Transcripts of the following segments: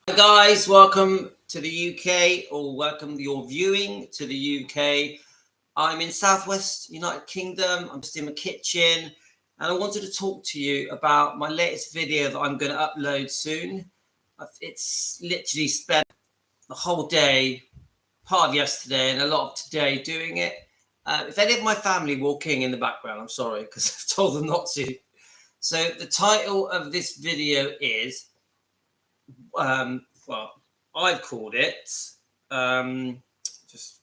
Hi guys, welcome to the UK, or welcome your viewing to the UK. I'm in Southwest United Kingdom. I'm just in my kitchen, and I wanted to talk to you about my latest video that I'm going to upload soon. It's literally spent the whole day, part of yesterday and a lot of today doing it. If any of my family walking in the background, I'm sorry because I've told them not to. So the title of this video is well, I've called it, just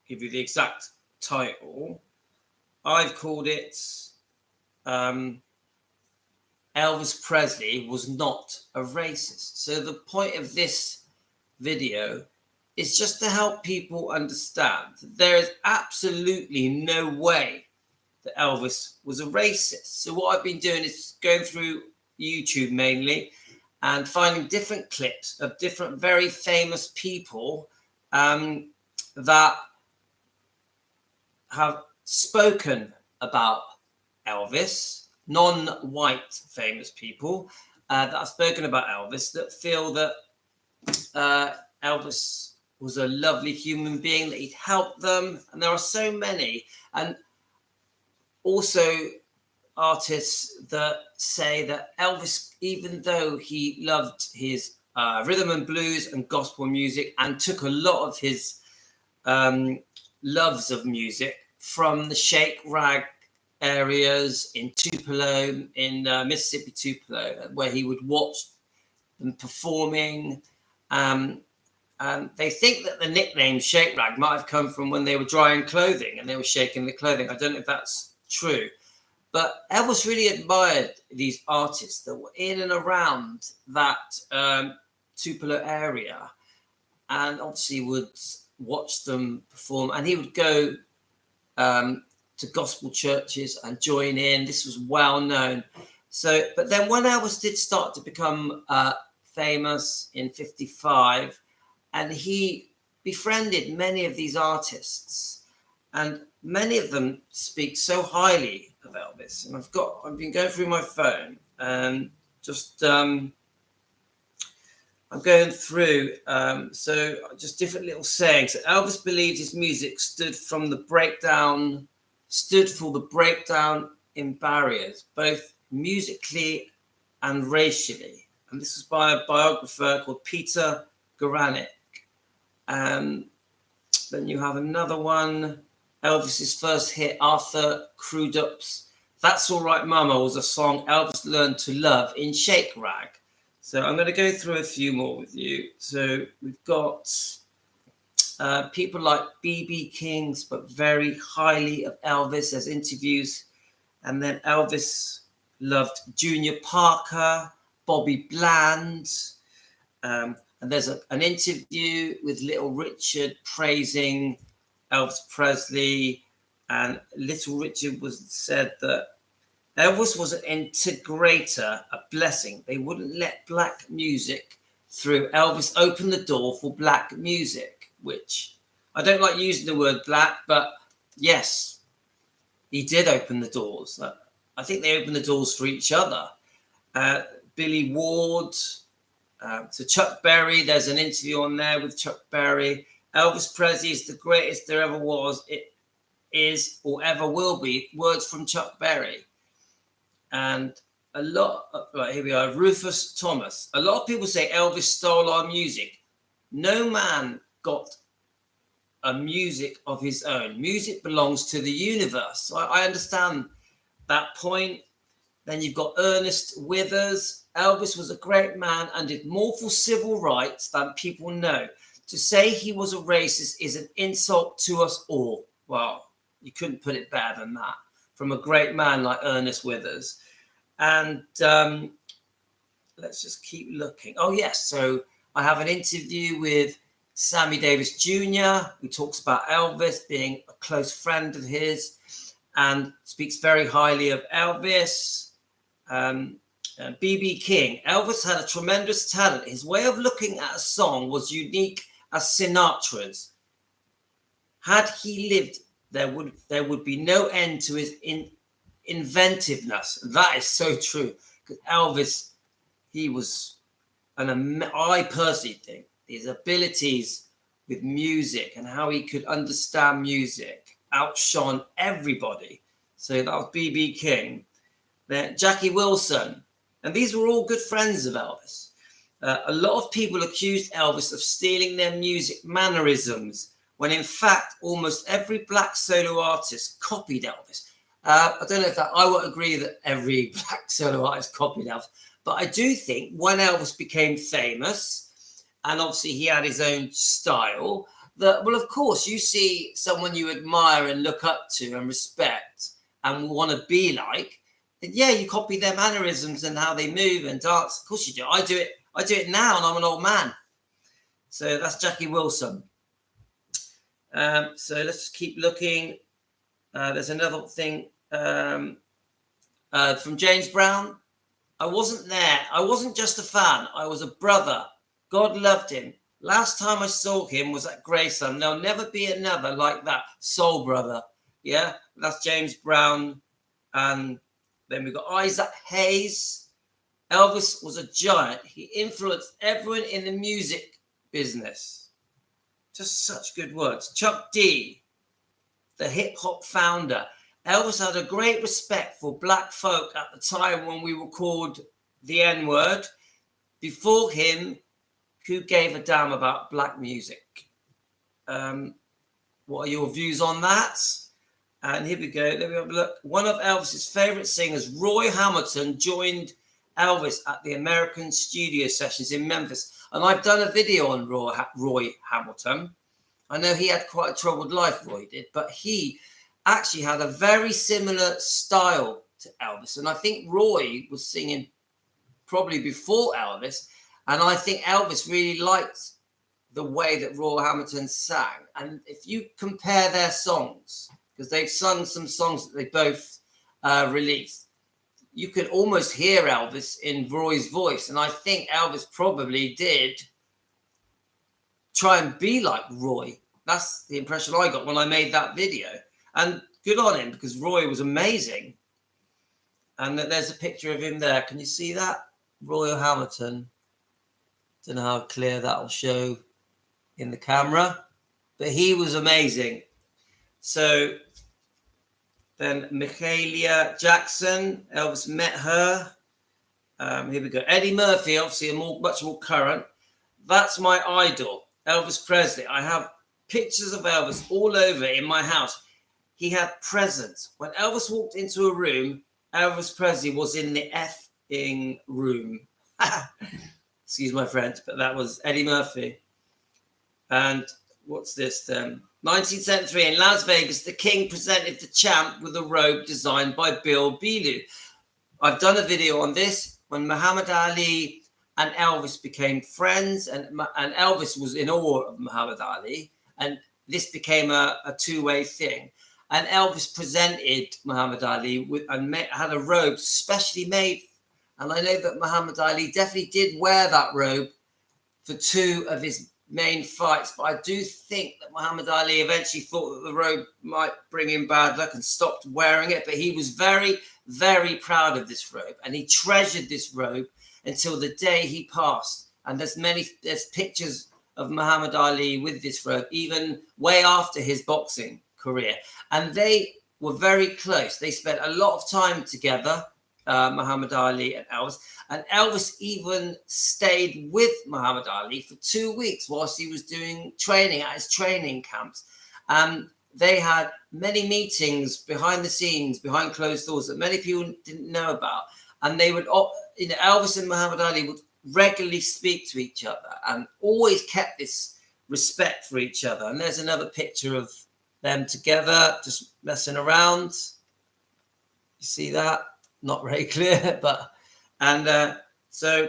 give you the exact title. I've called it Elvis Presley was not a racist. So the point of this video is just to help people understand that there is absolutely no way that Elvis was a racist. So what I've been doing is going through YouTube mainly and finding different clips of different very famous people that have spoken about Elvis, non-white famous people that have spoken about Elvis, that feel that Elvis was a lovely human being, that he'd helped them. And there are so many. And also artists that say that Elvis, even though he loved his rhythm and blues and gospel music and took a lot of his loves of music from the Shake Rag areas in Tupelo, in Mississippi Tupelo, where he would watch them performing. And they think that the nickname Shake Rag might have come from when they were drying clothing and they were shaking the clothing. I don't know if that's true. But Elvis really admired these artists that were in and around that Tupelo area, and obviously would watch them perform. And he would go to gospel churches and join in. This was well known. So, but then when Elvis did start to become famous in '55, and he befriended many of these artists, and many of them speak so highly of Elvis. And I've been going through my phone and just I'm going through so just different little sayings. Elvis believed his music stood for the breakdown in barriers, both musically and racially. And this is by a biographer called Peter Garanik. Then you have another one. Elvis's first hit after Crudup's That's All Right Mama was a song Elvis learned to love in Shake Rag. So I'm going to go through a few more with you. So we've got people like B.B. King spoke very highly of Elvis. There's interviews. And then Elvis loved Junior Parker, Bobby Bland. And there's an interview with Little Richard praising Elvis Presley, and Little Richard said that Elvis was an integrator, a blessing. They wouldn't let black music through. Elvis opened the door for black music, which I don't like using the word black, but yes, he did open the doors. I think they opened the doors for each other. Billy Ward, to Chuck Berry, there's an interview on there with Chuck Berry. Elvis Presley is the greatest there ever was, it is, or ever will be. Words from Chuck Berry. And a lot of, right, here we are, Rufus Thomas. A lot of people say Elvis stole our music. No man got a music of his own. Music belongs to the universe. So I understand that point. Then you've got Ernest Withers. Elvis was a great man and did more for civil rights than people know. To say he was a racist is an insult to us all. Well, you couldn't put it better than that from a great man like Ernest Withers. And let's just keep looking. Oh, yes. So I have an interview with Sammy Davis Jr., who talks about Elvis being a close friend of his and speaks very highly of Elvis. B.B. King. Elvis had a tremendous talent. His way of looking at a song was unique as Sinatra's. Had he lived, there would be no end to his inventiveness. That is so true. Because Elvis, he was and I personally think his abilities with music and how he could understand music outshone everybody. So that was B.B. King. Then Jackie Wilson. And these were all good friends of Elvis. A lot of people accused Elvis of stealing their music mannerisms, when in fact almost every black solo artist copied Elvis. I don't know if I won't agree that every black solo artist copied Elvis, but I do think when Elvis became famous, and obviously he had his own style, that, well, of course, you see someone you admire and look up to and respect and want to be like, and yeah, you copy their mannerisms and how they move and dance. Of course you do. I do it now, and I'm an old man. So that's Jackie Wilson. So let's keep looking. There's another thing from James Brown. I wasn't there. I wasn't just a fan. I was a brother. God loved him. Last time I saw him was at Graceland. There'll never be another like that. Soul brother. Yeah, that's James Brown. And then we've got Isaac Hayes. Elvis was a giant. He influenced everyone in the music business. Just such good words. Chuck D, the hip hop founder. Elvis had a great respect for black folk at the time when we were called the N-word. Before him, who gave a damn about black music? What are your views on that? And here we go. Let me have a look. One of Elvis's favorite singers, Roy Hamilton, joined Elvis at the American studio sessions in Memphis. And I've done a video on Roy Hamilton. I know he had quite a troubled life, Roy did, but he actually had a very similar style to Elvis. And I think Roy was singing probably before Elvis. And I think Elvis really liked the way that Roy Hamilton sang. And if you compare their songs, because they've sung some songs that they both released, you could almost hear Elvis in Roy's voice. And I think Elvis probably did try and be like Roy. That's the impression I got when I made that video. And good on him, because Roy was amazing. And there's a picture of him there. Can you see that? Roy Hamilton. Don't know how clear that will show in the camera, but he was amazing. So then Mahalia Jackson, Elvis met her. Here we go. Eddie Murphy, obviously much more current. That's my idol, Elvis Presley. I have pictures of Elvis all over in my house. He had presents. When Elvis walked into a room, Elvis Presley was in the effing room. Excuse my French, but that was Eddie Murphy. And what's this then? 1973 in Las Vegas, the King presented the champ with a robe designed by Bill Belu. I've done a video on this when Muhammad Ali and Elvis became friends, and Elvis was in awe of Muhammad Ali, and this became a two-way thing. And Elvis presented Muhammad Ali had a robe specially made. And I know that Muhammad Ali definitely did wear that robe for two of his main fights. But I do think that Muhammad Ali eventually thought that the robe might bring him bad luck and stopped wearing it. But he was very, very proud of this robe. And he treasured this robe until the day he passed. And there's pictures of Muhammad Ali with this robe, even way after his boxing career. And they were very close. They spent a lot of time together. Muhammad Ali and Elvis. And Elvis even stayed with Muhammad Ali for 2 weeks whilst he was doing training at his training camps. They had many meetings behind the scenes, behind closed doors that many people didn't know about. And they would, Elvis and Muhammad Ali would regularly speak to each other and always kept this respect for each other. And there's another picture of them together, just messing around. You see that? Not very clear, but so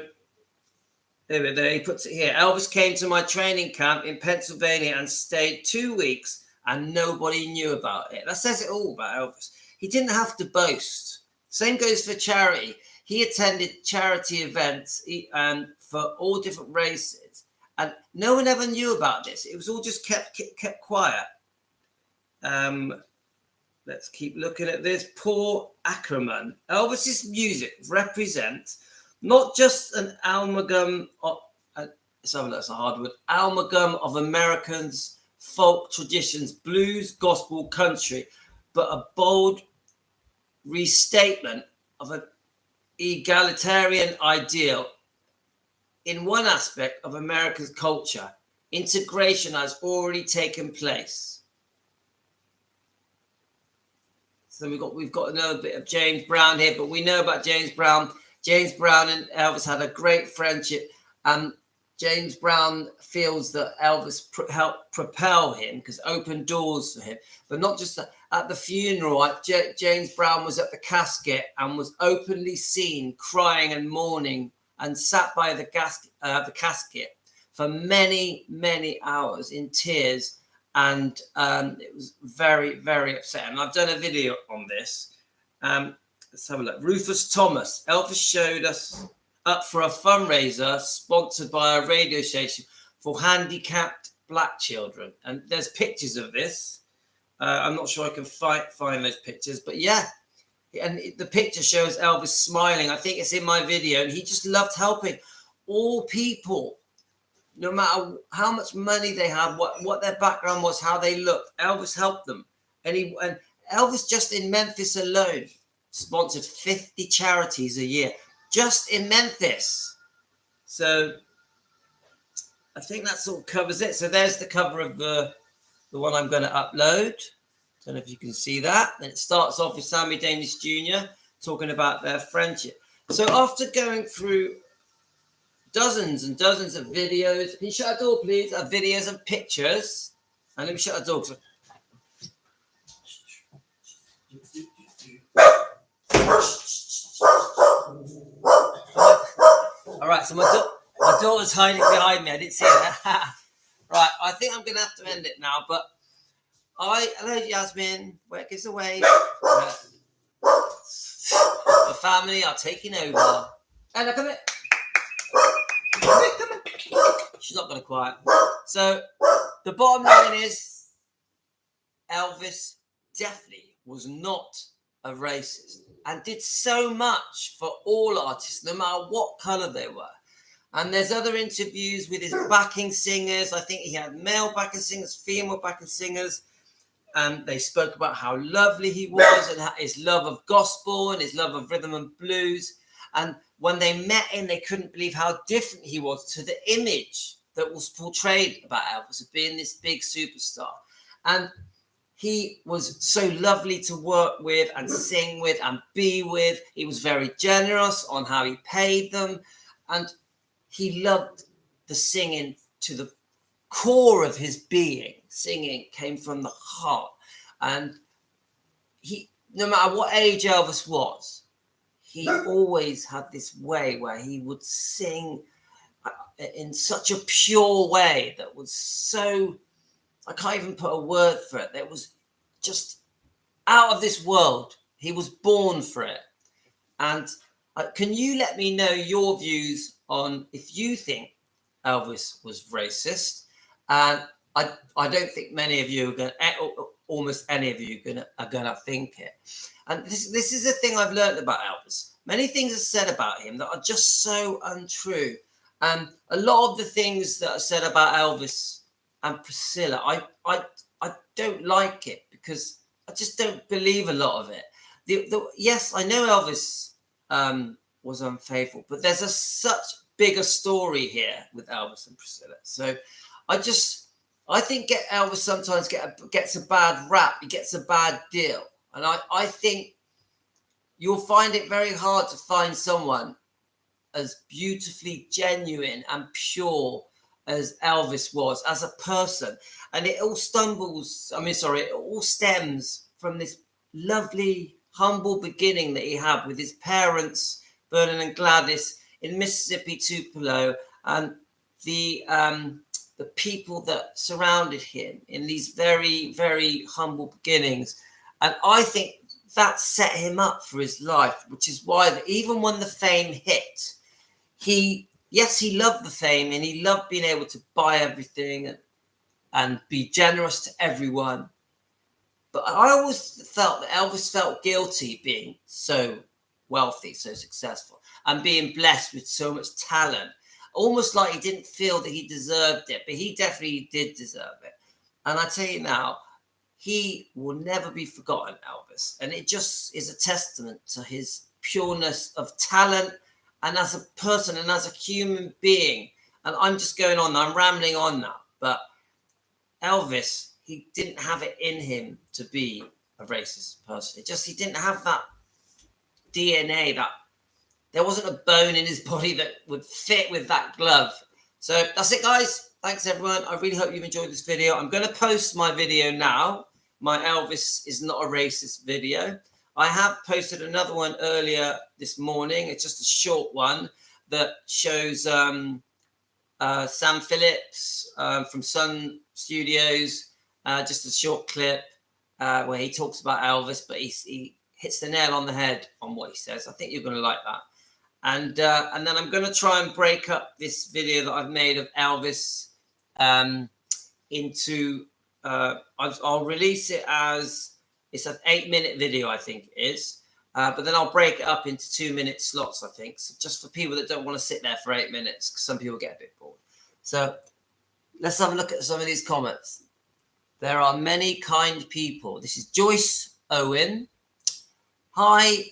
there he puts it here. Elvis came to my training camp in Pennsylvania and stayed 2 weeks, and nobody knew about it. That says it all about Elvis. He didn't have to boast. Same goes for charity. He attended charity events and for all different races, and no one ever knew about this. It was all just kept quiet. Let's keep looking at this. Paul Ackerman. Elvis's music represents not just an amalgam of, that's a hard word, amalgam of Americans, folk traditions, blues, gospel, country, but a bold restatement of an egalitarian ideal in one aspect of America's culture. Integration has already taken place. So we've got another bit of James Brown here, but we know about James Brown. James Brown and Elvis had a great friendship, and James Brown feels that Elvis helped propel him because opened doors for him. But not just that. At the funeral, James Brown was at the casket and was openly seen crying and mourning and sat by the casket for many, many hours in tears. And it was very, very upsetting. I've done a video on this. Let's have a look. Rufus Thomas. Elvis showed us up for a fundraiser sponsored by a radio station for handicapped black children. And there's pictures of this. I'm not sure I can find those pictures, but yeah. And the picture shows Elvis smiling. I think it's in my video. And he just loved helping all people, no matter how much money they had, what their background was, how they looked. Elvis helped them. And Elvis just in Memphis alone sponsored 50 charities a year. Just in Memphis. So I think that sort of covers it. So there's the cover of the one I'm going to upload. Don't know if you can see that. And it starts off with Sammy Davis Jr. talking about their friendship. So after going through dozens and dozens of videos, can you shut the door, please? Of videos and pictures. And let me shut the door. All right, so my daughter's hiding behind me. I didn't see that. Right, I think I'm going to have to end it now. But hello, Yasmin. Where gives away? The family are taking over. And come here. Come here. She's not going to quiet. So the bottom line is, Elvis definitely was not a racist and did so much for all artists, no matter what colour they were. And there's other interviews with his backing singers. I think he had male backing singers, female backing singers. And they spoke about how lovely he was and his love of gospel and his love of rhythm and blues. And when they met him, they couldn't believe how different he was to the image that was portrayed about Elvis of being this big superstar. And he was so lovely to work with and sing with and be with. He was very generous on how he paid them. And he loved the singing to the core of his being. Singing came from the heart. And he, no matter what age Elvis was, he always had this way where he would sing in such a pure way that was so, I can't even put a word for it. That was just out of this world. He was born for it. And can you let me know your views on if you think Elvis was racist? And I don't think many of you are going to, almost any of you are going to think it. And this is the thing I've learned about Elvis. Many things are said about him that are just so untrue. And a lot of the things that are said about Elvis and Priscilla, I don't like it because I just don't believe a lot of it. Yes, I know Elvis was unfaithful, but there's such bigger story here with Elvis and Priscilla. So I think Elvis sometimes gets a bad rap. He gets a bad deal. And I think you'll find it very hard to find someone as beautifully genuine and pure as Elvis was as a person. And it all it all stems from this lovely, humble beginning that he had with his parents, Vernon and Gladys, in Mississippi, Tupelo, and the people that surrounded him in these very, very humble beginnings. And I think that set him up for his life, which is why even when the fame hit, he loved the fame and he loved being able to buy everything and be generous to everyone. But I always felt that Elvis felt guilty being so wealthy, so successful, and being blessed with so much talent, almost like he didn't feel that he deserved it, but he definitely did deserve it. And I tell you now, he will never be forgotten, Elvis. And it just is a testament to his pureness of talent and as a person and as a human being. And I'm just going on, I'm rambling on now, but Elvis, he didn't have it in him to be a racist person. He didn't have that DNA, that there wasn't a bone in his body that would fit with that glove. So that's it, guys. Thanks, everyone. I really hope you've enjoyed this video. I'm going to post my video now. My Elvis is not a racist video. I have posted another one earlier this morning. It's just a short one that shows Sam Phillips from Sun Studios. Just a short clip where he talks about Elvis, but he hits the nail on the head on what he says. I think you're going to like that. And then I'm going to try and break up this video that I've made of Elvis into... I'll release it as it's an 8-minute video, I think it is. But then I'll break it up into 2-minute slots, I think. So just for people that don't want to sit there for 8 minutes, because some people get a bit bored. So let's have a look at some of these comments. There are many kind people. This is Joyce Owen. Hi,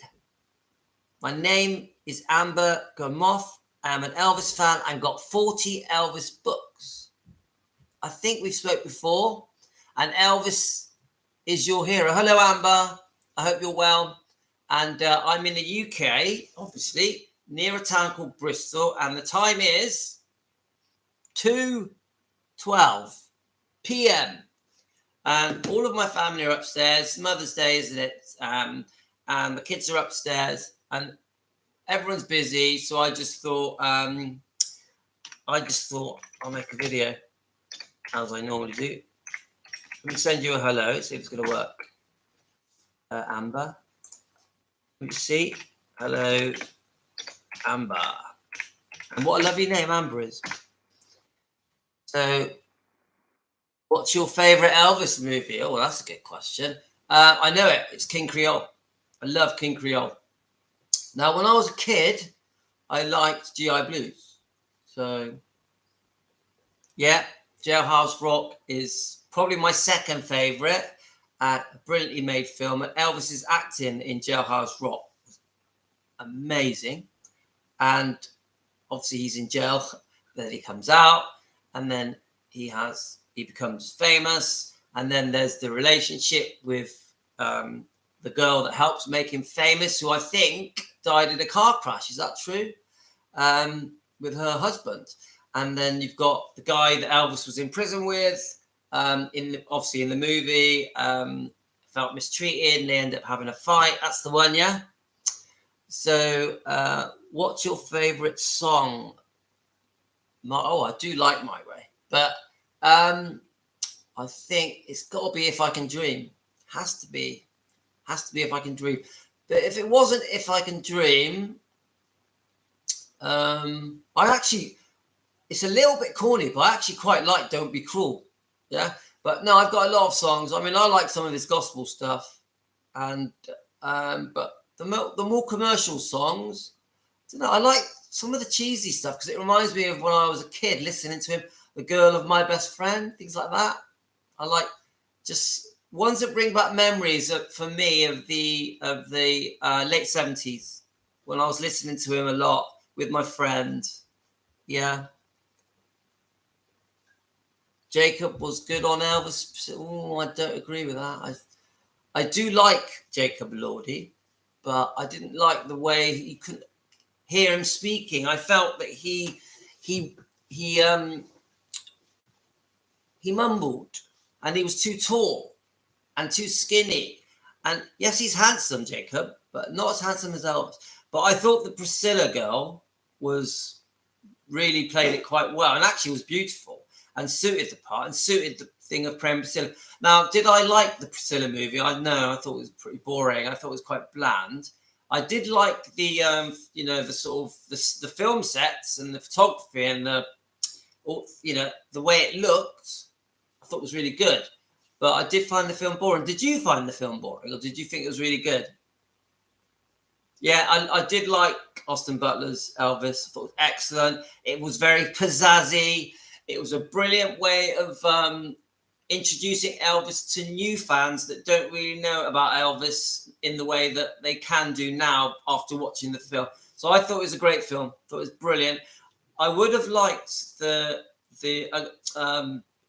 my name is Amber Gomoth. I am an Elvis fan and got 40 Elvis books. I think we've spoke before. And Elvis is your hero. Hello, Amber. I hope you're well. And I'm in the UK, obviously, near a town called Bristol. And the time is 2:12 p.m. And all of my family are upstairs. Mother's Day, isn't it? And the kids are upstairs. And everyone's busy. So I just thought I'll make a video, as I normally do. Let me send you a hello, see if it's going to work. Amber. Let me see. Hello, Amber. And what a lovely name Amber is. So, what's your favourite Elvis movie? Oh, well, that's a good question. I know it. It's King Creole. I love King Creole. Now, when I was a kid, I liked GI Blues. So, yeah, Jailhouse Rock is probably my second favourite. A brilliantly made film. And Elvis's acting in Jailhouse Rock was amazing. And obviously he's in jail. Then he comes out. And then he becomes famous. And then there's the relationship with the girl that helps make him famous, who I think died in a car crash. Is that true? With her husband. And then you've got the guy that Elvis was in prison with. Obviously in the movie, felt mistreated and they end up having a fight. That's the one, yeah? So what's your favourite song? I do like My Way. But I think it's got to be If I Can Dream. Has to be If I Can Dream. But if it wasn't If I Can Dream, it's a little bit corny, but I actually quite like Don't Be Cruel. Yeah, but no, I've got a lot of songs. I mean, I like some of this gospel stuff, and but the more commercial songs, I don't know, I like some of the cheesy stuff because it reminds me of when I was a kid listening to him, The Girl of My Best Friend, things like that. I like just ones that bring back memories for me of the late 70s when I was listening to him a lot with my friend. Yeah. Jacob was good on Elvis. Oh, I don't agree with that. I do like Jacob Lordy, but I didn't like the way you couldn't hear him speaking. I felt that he mumbled, and he was too tall and too skinny. And yes, he's handsome, Jacob, but not as handsome as Elvis. But I thought the Priscilla girl really played it quite well, and actually was beautiful and suited the part and suited the thing of praying Priscilla. Now, did I like the Priscilla movie? I thought it was pretty boring. I thought it was quite bland. I did like the the sort of the film sets and the photography and the way it looked. I thought it was really good, but I did find the film boring. Did you find the film boring, or did you think it was really good? Yeah, I did like Austin Butler's Elvis. I thought it was excellent. It was very pizzazzy. It was a brilliant way of introducing Elvis to new fans that don't really know about Elvis in the way that they can do now after watching the film. So I thought it was a great film. I thought it was brilliant. I would have liked the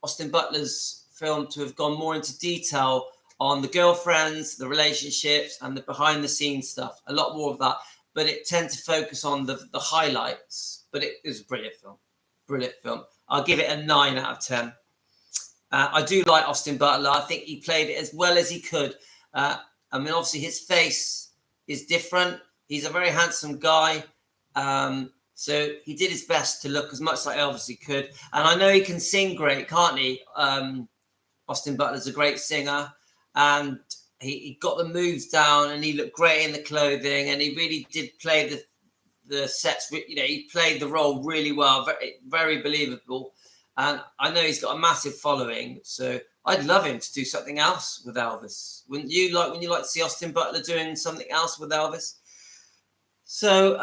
Austin Butler's film to have gone more into detail on the girlfriends, the relationships, and the behind the scenes stuff. A lot more of that, but it tended to focus on the highlights. But it was a brilliant film. Brilliant film. I'll give it a 9 out of 10. I do like Austin Butler. I think he played it as well as he could. I mean, obviously his face is different. He's a very handsome guy. So he did his best to look as much like Elvis as he could. And I know he can sing great, can't he? Austin Butler's a great singer. And he got the moves down and he looked great in the clothing. And he really did play the sets. You know, he played the role really well. Very, very believable. And I know he's got a massive following. So I'd love him to do something else with Elvis. Wouldn't you like to see Austin Butler doing something else with Elvis? So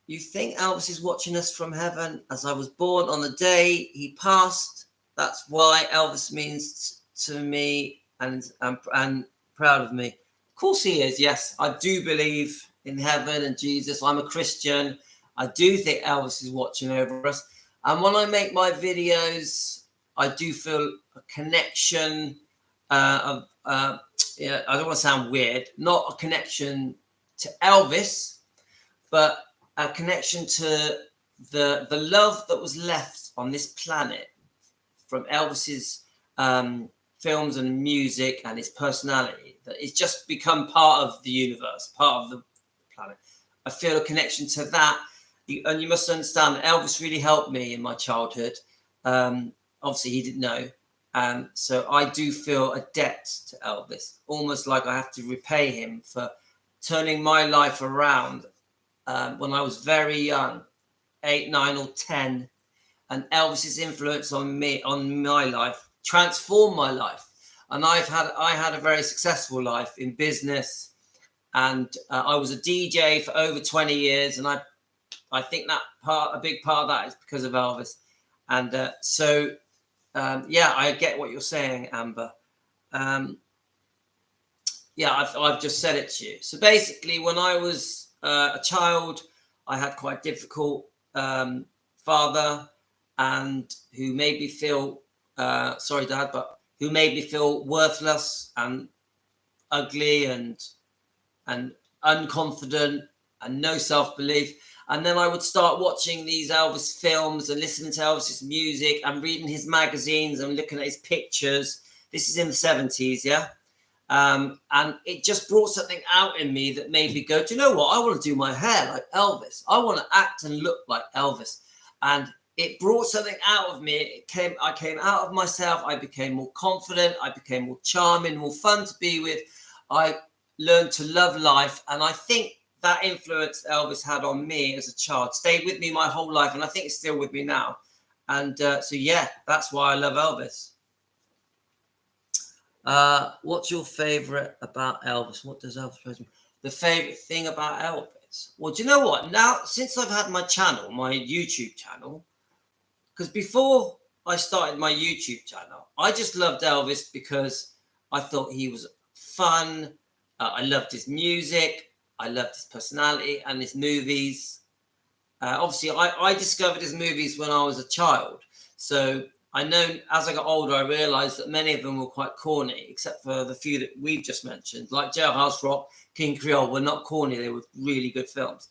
you think Elvis is watching us from heaven? As I was born on the day he passed. That's why Elvis means to me and proud of me. Of course he is. Yes, I do believe in heaven and Jesus. I'm a Christian. I do think Elvis is watching over us. And when I make my videos, I do feel a connection I don't want to sound weird, not a connection to Elvis, but a connection to the love that was left on this planet from Elvis's films and music and his personality, that it's just become part of the universe, part of the planet. I feel a connection to that. And you must understand that Elvis really helped me in my childhood. Obviously, he didn't know. So I do feel a debt to Elvis, almost like I have to repay him for turning my life around when I was very young, 8, 9 or 10. And Elvis's influence on me, on my life, transformed my life. And I had a very successful life in business. And I was a DJ for over 20 years. And I think that a big part of that is because of Elvis. And I get what you're saying, Amber. I've just said it to you. So basically, when I was a child, I had quite a difficult father, and who made me feel, sorry, Dad, but who made me feel worthless and ugly and unconfident and no self-belief. And then I would start watching these Elvis films and listening to Elvis's music and reading his magazines and looking at his pictures. This is in the 70s, yeah? And it just brought something out in me that made me go, do you know what? I want to do my hair like Elvis. I want to act and look like Elvis. And it brought something out of me. I came out of myself. I became more confident. I became more charming, more fun to be with. I learned to love life. And I think that influence Elvis had on me as a child stayed with me my whole life, and I think it's still with me now. And that's why I love Elvis. What's your favorite about Elvis? What does Elvis play? The favorite thing about Elvis? Well, do you know what? Now, since I've had my channel, my YouTube channel, because before I started my YouTube channel, I just loved Elvis because I thought he was fun. I loved his music. I loved his personality and his movies. Obviously, I discovered his movies when I was a child. So I know as I got older, I realized that many of them were quite corny, except for the few that we've just mentioned, like Jailhouse Rock, King Creole, were not corny. They were really good films.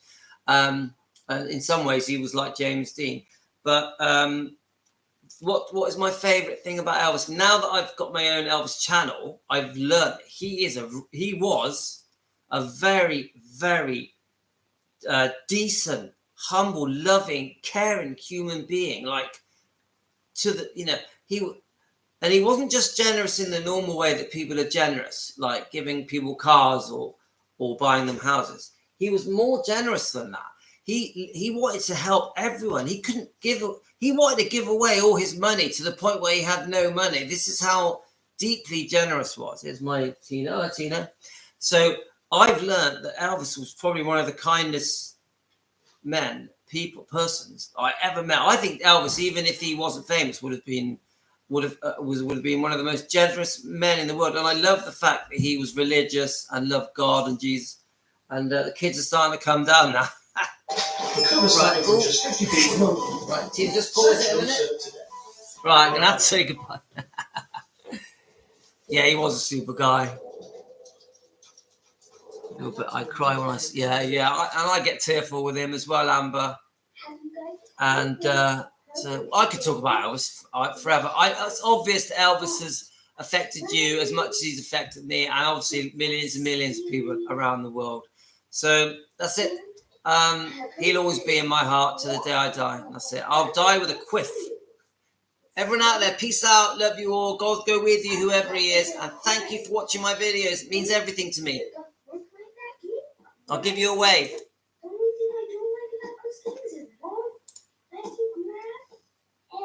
And in some ways, he was like James Dean. But what is my favorite thing about Elvis? Now that I've got my own Elvis channel, I've learned he was a very, very decent, humble, loving, caring human being. Like he wasn't just generous in the normal way that people are generous, like giving people cars or buying them houses. He was more generous than that. He wanted to help everyone. He wanted to give away all his money to the point where he had no money. This is how deeply generous was. Here's my Tina. So I've learned that Elvis was probably one of the kindest persons I ever met. I think Elvis, even if he wasn't famous, would have been one of the most generous men in the world. And I love the fact that he was religious and loved God and Jesus. And the kids are starting to come down now. Right, Tim, just pause it a minute. Right, I'm gonna have to say goodbye. Yeah, he was a super guy. But I cry when and I get tearful with him as well, Amber. And so I could talk about Elvis forever. It's obvious that Elvis has affected you as much as he's affected me, and obviously millions and millions of people around the world. So that's it. He'll always be in my heart to the day I die. That's it. I'll die with a quiff. Everyone out there, peace out. Love you all. God go with you, whoever he is. And thank you for watching my videos. It means everything to me. I'll give you a wave.